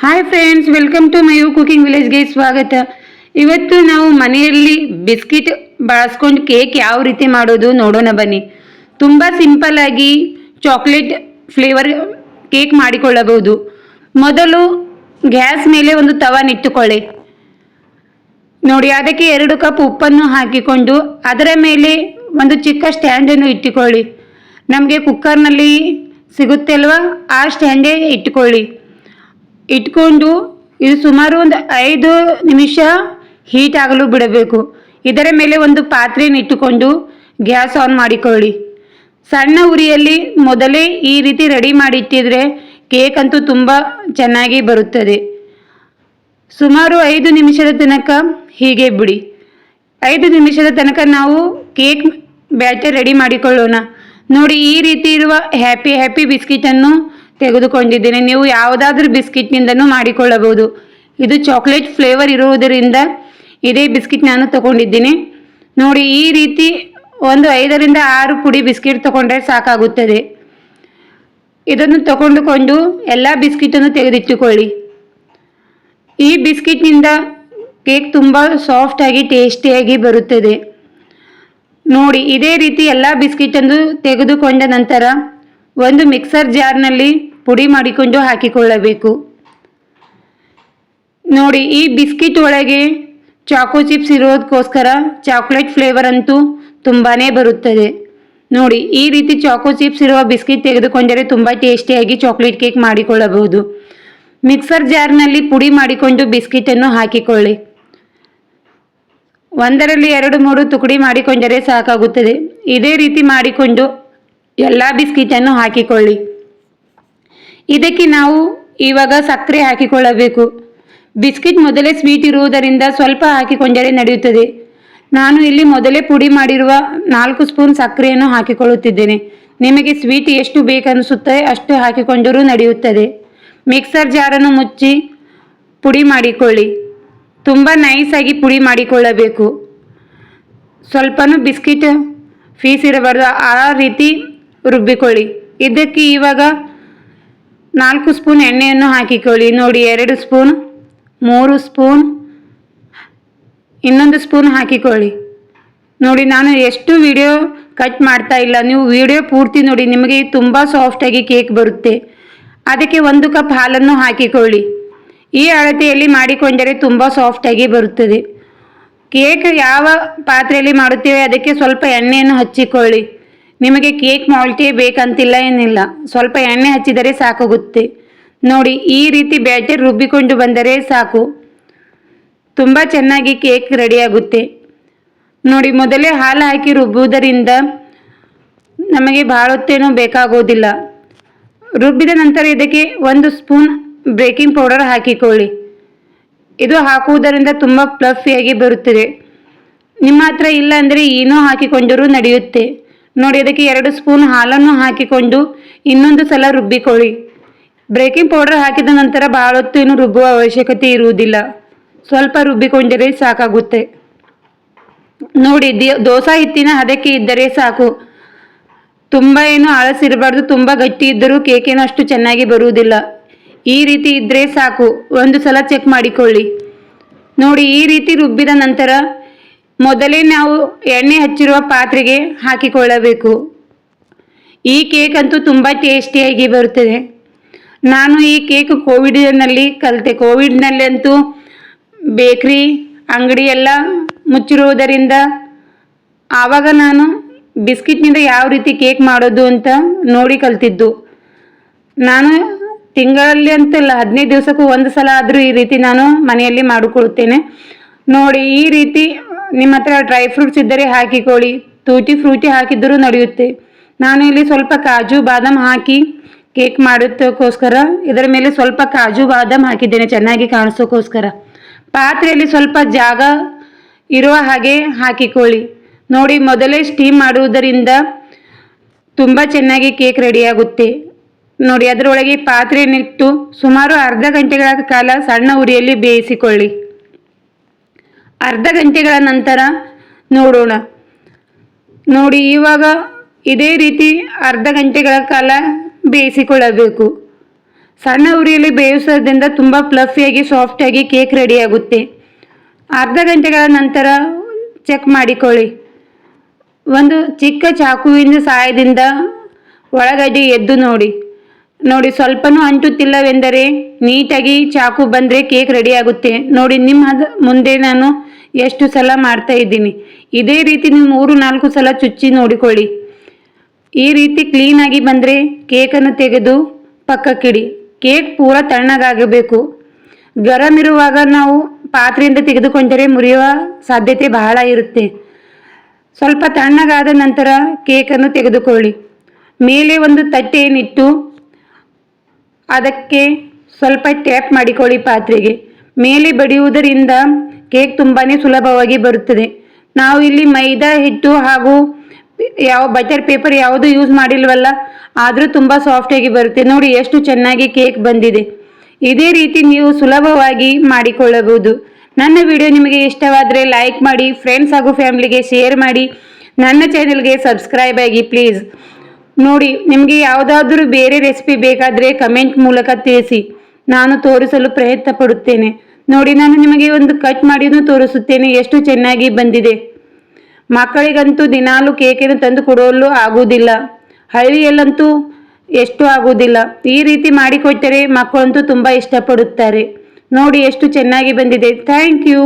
Hi friends, welcome to my cooking ವಿಲೇಜ್ಗೆ ಸ್ವಾಗತ. ಇವತ್ತು ನಾವು ಮನೆಯಲ್ಲಿ ಬಿಸ್ಕಿಟ್ ಬಳಸ್ಕೊಂಡು ಕೇಕ್ ಯಾವ ರೀತಿ ಮಾಡೋದು ನೋಡೋಣ ಬನ್ನಿ. ತುಂಬ ಸಿಂಪಲ್ ಆಗಿ ಚಾಕ್ಲೇಟ್ ಫ್ಲೇವರ್ ಕೇಕ್ ಮಾಡಿಕೊಳ್ಳಬಹುದು. ಮೊದಲು ಗ್ಯಾಸ್ ಮೇಲೆ ಒಂದು ತವನಿಟ್ಟುಕೊಳ್ಳಿ. ನೋಡಿ, ಅದಕ್ಕೆ 2 ಕಪ್ ಉಪ್ಪನ್ನು ಹಾಕಿಕೊಂಡು ಅದರ ಮೇಲೆ ಒಂದು ಚಿಕ್ಕ ಸ್ಟ್ಯಾಂಡನ್ನು ಇಟ್ಟುಕೊಳ್ಳಿ. ನಮಗೆ ಕುಕ್ಕರ್ನಲ್ಲಿ ಸಿಗುತ್ತೆ ಅಲ್ವಾ, ಆ ಸ್ಟ್ಯಾಂಡೇ ಇಟ್ಟುಕೊಳ್ಳಿ. ಇಟ್ಕೊಂಡು ಇದು ಸುಮಾರು ಒಂದು 5 ನಿಮಿಷ ಹೀಟ್ ಆಗಲು ಬಿಡಬೇಕು. ಇದರ ಮೇಲೆ ಒಂದು ಪಾತ್ರೆಯನ್ನು ಇಟ್ಟುಕೊಂಡು ಗ್ಯಾಸ್ ಆನ್ ಮಾಡಿಕೊಳ್ಳಿ. ಸಣ್ಣ ಉರಿಯಲ್ಲಿ ಮೊದಲೇ ಈ ರೀತಿ ರೆಡಿ ಮಾಡಿಟ್ಟಿದ್ರೆ ಕೇಕ್ ಅಂತೂ ತುಂಬ ಚೆನ್ನಾಗಿ ಬರುತ್ತದೆ. ಸುಮಾರು 5 ನಿಮಿಷದ ತನಕ ಹೀಗೆ ಬಿಡಿ. 5 ನಿಮಿಷದ ತನಕ ನಾವು ಕೇಕ್ ಬ್ಯಾಟರ್ ರೆಡಿ ಮಾಡಿಕೊಳ್ಳೋಣ. ನೋಡಿ, ಈ ರೀತಿ ಇರುವ ಹ್ಯಾಪಿ ಬಿಸ್ಕಿಟನ್ನು ತೆಗೆದುಕೊಂಡಿದ್ದೇನೆ. ನೀವು ಯಾವುದಾದ್ರೂ ಬಿಸ್ಕಿಟ್ನಿಂದನೂ ಮಾಡಿಕೊಳ್ಳಬಹುದು. ಇದು ಚಾಕ್ಲೇಟ್ ಫ್ಲೇವರ್ ಇರುವುದರಿಂದ ಇದೇ ಬಿಸ್ಕಿಟ್ ನಾನು ತಗೊಂಡಿದ್ದೀನಿ. ನೋಡಿ, ಈ ರೀತಿ ಒಂದು 5ರಿಂದ 6 ಪುಡಿ ಬಿಸ್ಕಿಟ್ ತಗೊಂಡ್ರೆ ಸಾಕಾಗುತ್ತದೆ. ಇದನ್ನು ತಗೊಂಡುಕೊಂಡು ಎಲ್ಲ ಬಿಸ್ಕಿಟನ್ನು ತೆಗೆದಿಟ್ಟುಕೊಳ್ಳಿ. ಈ ಬಿಸ್ಕಿಟ್ನಿಂದ ಕೇಕ್ ತುಂಬ ಸಾಫ್ಟಾಗಿ ಟೇಸ್ಟಿಯಾಗಿ ಬರುತ್ತದೆ. ನೋಡಿ, ಇದೇ ರೀತಿ ಎಲ್ಲ ಬಿಸ್ಕಿಟನ್ನು ತೆಗೆದುಕೊಂಡ ನಂತರ ಒಂದು ಮಿಕ್ಸರ್ ಜಾರ್ನಲ್ಲಿ ಪುಡಿ ಮಾಡಿಕೊಂಡು ಹಾಕಿಕೊಳ್ಳಬೇಕು. ನೋಡಿ, ಈ ಬಿಸ್ಕಿಟ್ ಒಳಗೆ ಚಾಕೋ ಚಿಪ್ಸ್ ಇರೋದಕ್ಕೋಸ್ಕರ ಚಾಕ್ಲೇಟ್ ಫ್ಲೇವರ್ ಅಂತೂ ತುಂಬಾ ಬರುತ್ತದೆ. ನೋಡಿ, ಈ ರೀತಿ ಚಾಕೋ ಚಿಪ್ಸ್ ಇರುವ ಬಿಸ್ಕಿಟ್ ತೆಗೆದುಕೊಂಡರೆ ತುಂಬ ಟೇಸ್ಟಿಯಾಗಿ ಚಾಕ್ಲೇಟ್ ಕೇಕ್ ಮಾಡಿಕೊಳ್ಳಬಹುದು. ಮಿಕ್ಸರ್ ಜಾರ್ನಲ್ಲಿ ಪುಡಿ ಮಾಡಿಕೊಂಡು ಬಿಸ್ಕಿಟನ್ನು ಹಾಕಿಕೊಳ್ಳಿ. 1ರಲ್ಲಿ 2-3 ತುಕಡಿ ಮಾಡಿಕೊಂಡರೆ ಸಾಕಾಗುತ್ತದೆ. ಇದೇ ರೀತಿ ಮಾಡಿಕೊಂಡು ಎಲ್ಲ ಬಿಸ್ಕಿಟನ್ನು ಹಾಕಿಕೊಳ್ಳಿ. ಇದಕ್ಕೆ ನಾವು ಇವಾಗ ಸಕ್ಕರೆ ಹಾಕಿಕೊಳ್ಳಬೇಕು. ಬಿಸ್ಕಿಟ್ ಮೊದಲೇ ಸ್ವೀಟ್ ಇರುವುದರಿಂದ ಸ್ವಲ್ಪ ಹಾಕಿಕೊಂಡರೆ ನಡೆಯುತ್ತದೆ. ನಾನು ಇಲ್ಲಿ ಮೊದಲೇ ಪುಡಿ ಮಾಡಿರುವ 4 ಸ್ಪೂನ್ ಸಕ್ಕರೆಯನ್ನು ಹಾಕಿಕೊಳ್ಳುತ್ತಿದ್ದೇನೆ. ನಿಮಗೆ ಸ್ವೀಟ್ ಎಷ್ಟು ಬೇಕನ್ನಿಸುತ್ತೆ ಅಷ್ಟು ಹಾಕಿಕೊಂಡರೂ ನಡೆಯುತ್ತದೆ. ಮಿಕ್ಸರ್ ಜಾರನ್ನು ಮುಚ್ಚಿ ಪುಡಿ ಮಾಡಿಕೊಳ್ಳಿ. ತುಂಬ ನೈಸಾಗಿ ಪುಡಿ ಮಾಡಿಕೊಳ್ಳಬೇಕು. ಸ್ವಲ್ಪನೂ ಬಿಸ್ಕಿಟ್ ಪೀಸ್ ಇರಬಾರ್ದು, ಆ ರೀತಿ ರುಬ್ಬಿಕೊಳ್ಳಿ. ಇದಕ್ಕೆ ಇವಾಗ 4 ಸ್ಪೂನ್ ಎಣ್ಣೆಯನ್ನು ಹಾಕಿಕೊಳ್ಳಿ. ನೋಡಿ, 2 ಸ್ಪೂನ್, 3 ಸ್ಪೂನ್, ಇನ್ನೊಂದು ಸ್ಪೂನ್ ಹಾಕಿಕೊಳ್ಳಿ. ನೋಡಿ, ನಾನು ಎಷ್ಟು ವಿಡಿಯೋ ಕಟ್ ಮಾಡ್ತಾ ಇಲ್ಲ, ನೀವು ವಿಡಿಯೋ ಪೂರ್ತಿ ನೋಡಿ, ನಿಮಗೆ ತುಂಬ ಸಾಫ್ಟಾಗಿ ಕೇಕ್ ಬರುತ್ತೆ. ಅದಕ್ಕೆ 1 ಕಪ್ ಹಾಲನ್ನು ಹಾಕಿಕೊಳ್ಳಿ. ಈ ಅಳತೆಯಲ್ಲಿ ಮಾಡಿಕೊಂಡರೆ ತುಂಬ ಸಾಫ್ಟಾಗಿ ಬರುತ್ತದೆ. ಕೇಕ್ ಯಾವ ಪಾತ್ರೆಯಲ್ಲಿ ಮಾಡುತ್ತೇವೆ ಅದಕ್ಕೆ ಸ್ವಲ್ಪ ಎಣ್ಣೆಯನ್ನು ಹಚ್ಚಿಕೊಳ್ಳಿ. ನಿಮಗೆ ಕೇಕ್ ಮಾಲ್ಟೇ ಬೇಕಂತಿಲ್ಲ ಏನಿಲ್ಲ, ಸ್ವಲ್ಪ ಎಣ್ಣೆ ಹಚ್ಚಿದರೆ ಸಾಕಾಗುತ್ತೆ. ನೋಡಿ, ಈ ರೀತಿ ಬ್ಯಾಟರ್ ರುಬ್ಬಿಕೊಂಡು ಬಂದರೆ ಸಾಕು, ತುಂಬ ಚೆನ್ನಾಗಿ ಕೇಕ್ ರೆಡಿಯಾಗುತ್ತೆ. ನೋಡಿ, ಮೊದಲೇ ಹಾಲು ಹಾಕಿ ರುಬ್ಬುವುದರಿಂದ ನಮಗೆ ಭಾಳ ಹೊತ್ತೇನೂ ಬೇಕಾಗೋದಿಲ್ಲ. ರುಬ್ಬಿದ ನಂತರ ಇದಕ್ಕೆ 1 ಸ್ಪೂನ್ ಬೇಕಿಂಗ್ ಪೌಡರ್ ಹಾಕಿಕೊಳ್ಳಿ. ಇದು ಹಾಕುವುದರಿಂದ ತುಂಬ ಫ್ಲಫಿಯಾಗಿ ಬರುತ್ತದೆ. ನಿಮ್ಮ ಹತ್ರ ಇಲ್ಲ ಅಂದರೆ ಏನೋ ಹಾಕಿಕೊಂಡರೂ ನಡೆಯುತ್ತೆ. ನೋಡಿ, ಅದಕ್ಕೆ 2 ಸ್ಪೂನ್ ಹಾಲನ್ನು ಹಾಕಿಕೊಂಡು ಇನ್ನೊಂದು ಸಲ ರುಬ್ಬಿಕೊಳ್ಳಿ. ಬೇಕಿಂಗ್ ಪೌಡರ್ ಹಾಕಿದ ನಂತರ ಭಾಳ ಹೊತ್ತೇನು ರುಬ್ಬುವ ಅವಶ್ಯಕತೆ ಇರುವುದಿಲ್ಲ, ಸ್ವಲ್ಪ ರುಬ್ಬಿಕೊಂಡರೆ ಸಾಕಾಗುತ್ತೆ. ನೋಡಿ, ದೋಸೆ ಹಿಟ್ಟಿನ ಹದಕ್ಕೆ ಇದ್ದರೆ ಸಾಕು, ತುಂಬ ಏನು ಆಳಸಿರಬಾರ್ದು. ತುಂಬ ಗಟ್ಟಿ ಇದ್ದರೂ ಕೇಕೇನು ಅಷ್ಟು ಚೆನ್ನಾಗಿ ಬರುವುದಿಲ್ಲ. ಈ ರೀತಿ ಇದ್ದರೆ ಸಾಕು, ಒಂದು ಸಲ ಚೆಕ್ ಮಾಡಿಕೊಳ್ಳಿ. ನೋಡಿ, ಈ ರೀತಿ ರುಬ್ಬಿದ ನಂತರ ಮೊದಲೇ ನಾವು ಎಣ್ಣೆ ಹಚ್ಚಿರುವ ಪಾತ್ರೆಗೆ ಹಾಕಿಕೊಳ್ಳಬೇಕು. ಈ ಕೇಕ್ ಅಂತೂ ತುಂಬ ಟೇಸ್ಟಿಯಾಗಿ ಬರುತ್ತದೆ. ನಾನು ಈ ಕೇಕ್ ಕೋವಿಡ್ನಲ್ಲಿ ಕಲಿತೆ. ಕೋವಿಡ್ನಲ್ಲಿ ಅಂತೂ ಬೇಕ್ರಿ ಅಂಗಡಿ ಎಲ್ಲ ಮುಚ್ಚಿರುವುದರಿಂದ ಆವಾಗ ನಾನು ಬಿಸ್ಕಿಟ್ನಿಂದ ಯಾವ ರೀತಿ ಕೇಕ್ ಮಾಡೋದು ಅಂತ ನೋಡಿ ಕಲ್ತಿದ್ದು. ನಾನು ತಿಂಗಳಲ್ಲಿ ಅಂತಲ್ಲ, 15 ದಿವಸಕ್ಕೂ 1 ಸಲ ಆದರೂ ಈ ರೀತಿ ನಾನು ಮನೆಯಲ್ಲಿ ಮಾಡಿಕೊಳ್ಳುತ್ತೇನೆ. ನೋಡಿ, ಈ ರೀತಿ ನಿಮ್ಮ ಹತ್ರ ಡ್ರೈ ಫ್ರೂಟ್ಸ್ ಇದ್ದರೆ ಹಾಕಿಕೊಳ್ಳಿ, ಟೂಟಿ ಫ್ರೂಟಿ ಹಾಕಿದ್ದರೂ ನಡೆಯುತ್ತೆ. ನಾನು ಇಲ್ಲಿ ಸ್ವಲ್ಪ ಕಾಜು ಬಾದಾಮ್ ಹಾಕಿ ಕೇಕ್ ಮಾಡೋದಕ್ಕೋಸ್ಕರ ಇದರ ಮೇಲೆ ಸ್ವಲ್ಪ ಕಾಜು ಬಾದಾಮ್ ಹಾಕಿದ್ದೇನೆ, ಚೆನ್ನಾಗಿ ಕಾಣಿಸೋಕ್ಕೋಸ್ಕರ. ಪಾತ್ರೆಯಲ್ಲಿ ಸ್ವಲ್ಪ ಜಾಗ ಇರುವ ಹಾಗೆ ಹಾಕಿಕೊಳ್ಳಿ. ನೋಡಿ, ಮೊದಲೇ ಸ್ಟೀಮ್ ಮಾಡುವುದರಿಂದ ತುಂಬ ಚೆನ್ನಾಗಿ ಕೇಕ್ ರೆಡಿಯಾಗುತ್ತೆ. ನೋಡಿ, ಅದರೊಳಗೆ ಪಾತ್ರೆಯನ್ನಿಟ್ಟು ಸುಮಾರು ಅರ್ಧ ಗಂಟೆಗಳ ಕಾಲ ಸಣ್ಣ ಉರಿಯಲ್ಲಿ ಬೇಯಿಸಿಕೊಳ್ಳಿ. ಅರ್ಧ ಗಂಟೆಗಳ ನಂತರ ನೋಡೋಣ. ನೋಡಿ, ಇವಾಗ ಇದೇ ರೀತಿ ಅರ್ಧ ಗಂಟೆಗಳ ಕಾಲ ಬೇಯಿಸಿಕೊಳ್ಳಬೇಕು. ಸಣ್ಣ ಉರಿಯಲ್ಲಿ ಬೇಯಿಸೋದ್ರಿಂದ ತುಂಬ ಫ್ಲಫಿಯಾಗಿ ಸಾಫ್ಟಾಗಿ ಕೇಕ್ ರೆಡಿಯಾಗುತ್ತೆ. ಅರ್ಧ ಗಂಟೆಗಳ ನಂತರ ಚೆಕ್ ಮಾಡಿಕೊಳ್ಳಿ. ಒಂದು ಚಿಕ್ಕ ಚಾಕುವಿನ ಸಹಾಯದಿಂದ ಒಳಗಡೆ ಎದ್ದು ನೋಡಿ ಸ್ವಲ್ಪನೂ ಅಂಟುತ್ತಿಲ್ಲವೆಂದರೆ ನೀಟಾಗಿ ಚಾಕು ಬಂದರೆ ಕೇಕ್ ರೆಡಿಯಾಗುತ್ತೆ. ನೋಡಿ ನಿಮ್ಮ ಮುಂದೆ ನಾನು ಎಷ್ಟು ಸಲ ಮಾಡ್ತಾ ಇದ್ದೀನಿ. ಇದೇ ರೀತಿ ನೀವು 3-4 ಸಲ ಚುಚ್ಚಿ ನೋಡಿಕೊಳ್ಳಿ. ಈ ರೀತಿ ಕ್ಲೀನಾಗಿ ಬಂದರೆ ಕೇಕನ್ನು ತೆಗೆದು ಪಕ್ಕಕ್ಕಿಡಿ. ಕೇಕ್ ಪೂರ ತಣ್ಣಗಾಗಬೇಕು. ಗರಂ ಇರುವಾಗ ನಾವು ಪಾತ್ರೆಯಿಂದ ತೆಗೆದುಕೊಂಡರೆ ಮುರಿಯುವ ಸಾಧ್ಯತೆ ಬಹಳ ಇರುತ್ತೆ. ಸ್ವಲ್ಪ ತಣ್ಣಗಾದ ನಂತರ ಕೇಕನ್ನು ತೆಗೆದುಕೊಳ್ಳಿ. ಮೇಲೆ ಒಂದು ತಟ್ಟೆಯನ್ನಿಟ್ಟು ಅದಕ್ಕೆ ಸ್ವಲ್ಪ ಟ್ಯಾಪ್ ಮಾಡಿಕೊಳ್ಳಿ ಪಾತ್ರೆಗೆ. ಮೇಲೆ ಬಡಿಯುವುದರಿಂದ ಕೇಕ್ ತುಂಬಾ ಸುಲಭವಾಗಿ ಬರುತ್ತದೆ. ನಾವು ಇಲ್ಲಿ ಮೈದಾ ಹಿಟ್ಟು ಹಾಗೂ ಬಟರ್ ಪೇಪರ್ ಯಾವುದು ಯೂಸ್ ಮಾಡಿಲ್ವಲ್ಲ, ಆದರೂ ತುಂಬ ಸಾಫ್ಟಾಗಿ ಬರುತ್ತೆ. ನೋಡಿ ಎಷ್ಟು ಚೆನ್ನಾಗಿ ಕೇಕ್ ಬಂದಿದೆ. ಇದೇ ರೀತಿ ನೀವು ಸುಲಭವಾಗಿ ಮಾಡಿಕೊಳ್ಳಬಹುದು. ನನ್ನ ವಿಡಿಯೋ ನಿಮಗೆ ಇಷ್ಟವಾದರೆ ಲೈಕ್ ಮಾಡಿ, ಫ್ರೆಂಡ್ಸ್ ಹಾಗೂ ಫ್ಯಾಮಿಲಿಗೆ ಶೇರ್ ಮಾಡಿ, ನನ್ನ ಚಾನೆಲ್ಗೆ ಸಬ್ಸ್ಕ್ರೈಬ್ ಆಗಿ ಪ್ಲೀಸ್. ನೋಡಿ ನಿಮಗೆ ಯಾವುದಾದ್ರೂ ಬೇರೆ ರೆಸಿಪಿ ಬೇಕಾದರೆ ಕಮೆಂಟ್ ಮೂಲಕ ತಿಳಿಸಿ, ನಾನು ತೋರಿಸಲು ಪ್ರಯತ್ನ ಪಡುತ್ತೇನೆ. ನೋಡಿ ನಾನು ನಿಮಗೆ ಒಂದು ಕಟ್ ಮಾಡಿನೂ ತೋರಿಸುತ್ತೇನೆ ಎಷ್ಟು ಚೆನ್ನಾಗಿ ಬಂದಿದೆ. ಮಕ್ಕಳಿಗಂತೂ ದಿನಾಲೂ ಕೇಕನ್ನು ತಂದು ಕೊಡಲು ಆಗುವುದಿಲ್ಲ, ಹಳ್ಳಿಯಲ್ಲಂತೂ ಎಷ್ಟು ಆಗುವುದಿಲ್ಲ. ಈ ರೀತಿ ಮಾಡಿಕೊಟ್ಟರೆ ಮಕ್ಕಳಂತೂ ತುಂಬ ಇಷ್ಟಪಡುತ್ತಾರೆ. ನೋಡಿ ಎಷ್ಟು ಚೆನ್ನಾಗಿ ಬಂದಿದೆ. Thank you.